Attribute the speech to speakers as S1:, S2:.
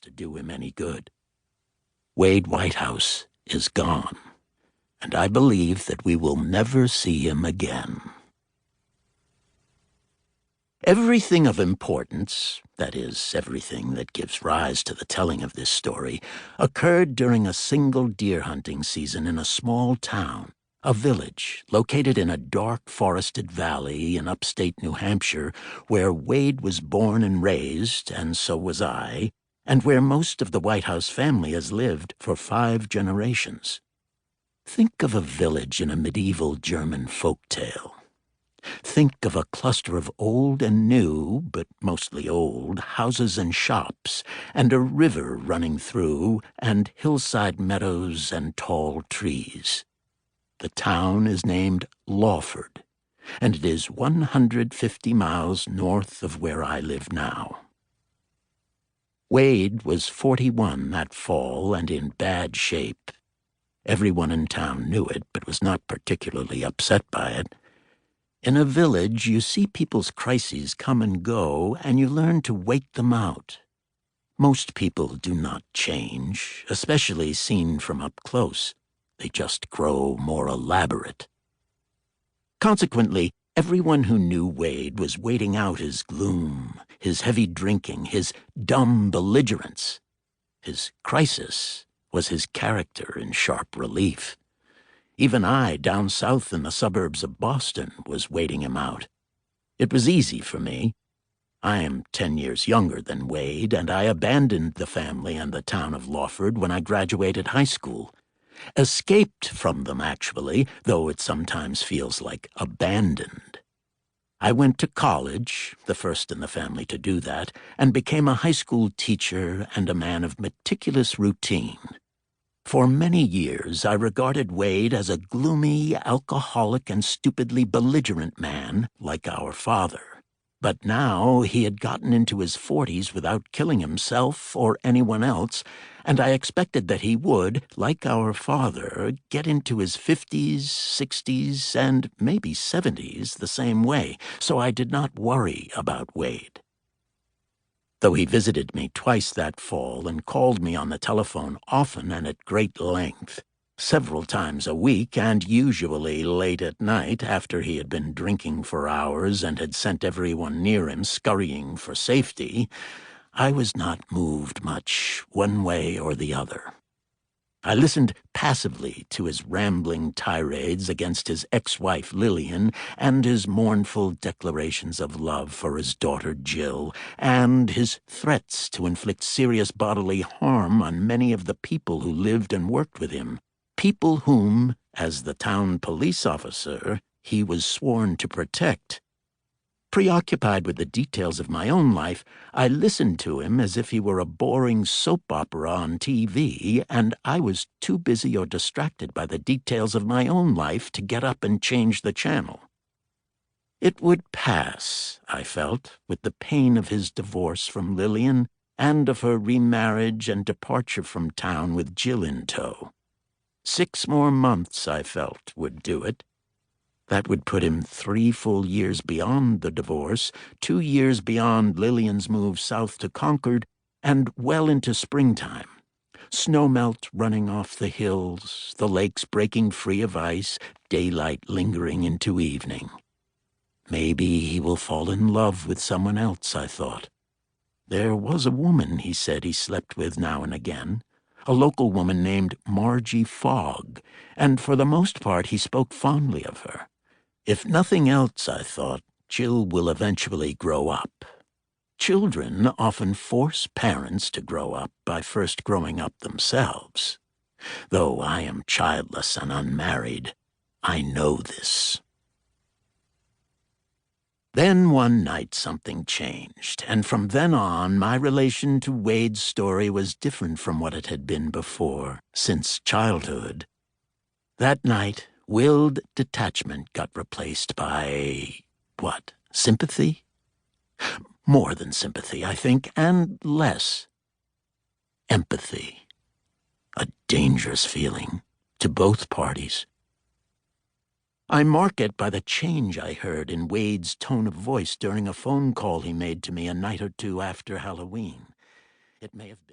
S1: to do him any good. Wade Whitehouse is gone, and I believe that we will never see him again. Everything of importance, that is, everything that gives rise to the telling of this story, occurred during a single deer hunting season in a small town, a village located in a dark forested valley in upstate New Hampshire, where Wade was born and raised, and so was I, and where most of the Whitehouse family has lived for 5 generations. Think of a village in a medieval German folk tale. Think of a cluster of old and new, but mostly old, houses and shops, and a river running through, and hillside meadows and tall trees. The town is named Lawford, and it is 150 miles north of where I live now. Wade was 41 that fall and in bad shape. Everyone in town knew it, but was not particularly upset by it. In a village, you see people's crises come and go, and you learn to wait them out. Most people do not change, especially seen from up close. They just grow more elaborate. Consequently, everyone who knew Wade was waiting out his gloom, his heavy drinking, his dumb belligerence. His crisis was his character in sharp relief. Even I, down south in the suburbs of Boston, was waiting him out. It was easy for me. I am 10 years younger than Wade, and I abandoned the family and the town of Lawford when I graduated high school. Escaped from them, actually, though it sometimes feels like abandoned. I went to college, the first in the family to do that, and became a high school teacher and a man of meticulous routine. For many years, I regarded Wade as a gloomy, alcoholic, and stupidly belligerent man like our father. But now he had gotten into his 40s without killing himself or anyone else, and I expected that he would, like our father, get into his 50s, 60s, and maybe 70s the same way, so I did not worry about Wade. Though he visited me twice that fall and called me on the telephone often and at great length, several times a week and usually late at night after he had been drinking for hours and had sent everyone near him scurrying for safety, I was not moved much one way or the other. I listened passively to his rambling tirades against his ex-wife Lillian and his mournful declarations of love for his daughter Jill and his threats to inflict serious bodily harm on many of the people who lived and worked with him, people whom, as the town police officer, he was sworn to protect. Preoccupied with the details of my own life, I listened to him as if he were a boring soap opera on TV, and I was too busy or distracted by the details of my own life to get up and change the channel. It would pass, I felt, with the pain of his divorce from Lillian and of her remarriage and departure from town with Jill in tow. 6 more months, I felt, would do it. That would put him 3 full years beyond the divorce, 2 years beyond Lillian's move south to Concord, and well into springtime. Snowmelt running off the hills, the lakes breaking free of ice, daylight lingering into evening. Maybe he will fall in love with someone else, I thought. There was a woman, he said, he slept with now and again, a local woman named Margie Fogg, and for the most part he spoke fondly of her. If nothing else, I thought, Jill will eventually grow up. Children often force parents to grow up by first growing up themselves. Though I am childless and unmarried, I know this. Then one night something changed, and from then on my relation to Wade's story was different from what it had been before, since childhood. That night, willed detachment got replaced by, sympathy? More than sympathy, I think, and less. Empathy. A dangerous feeling to both parties. I mark it by the change I heard in Wade's tone of voice during a phone call he made to me a night or 2 after Halloween. It may have been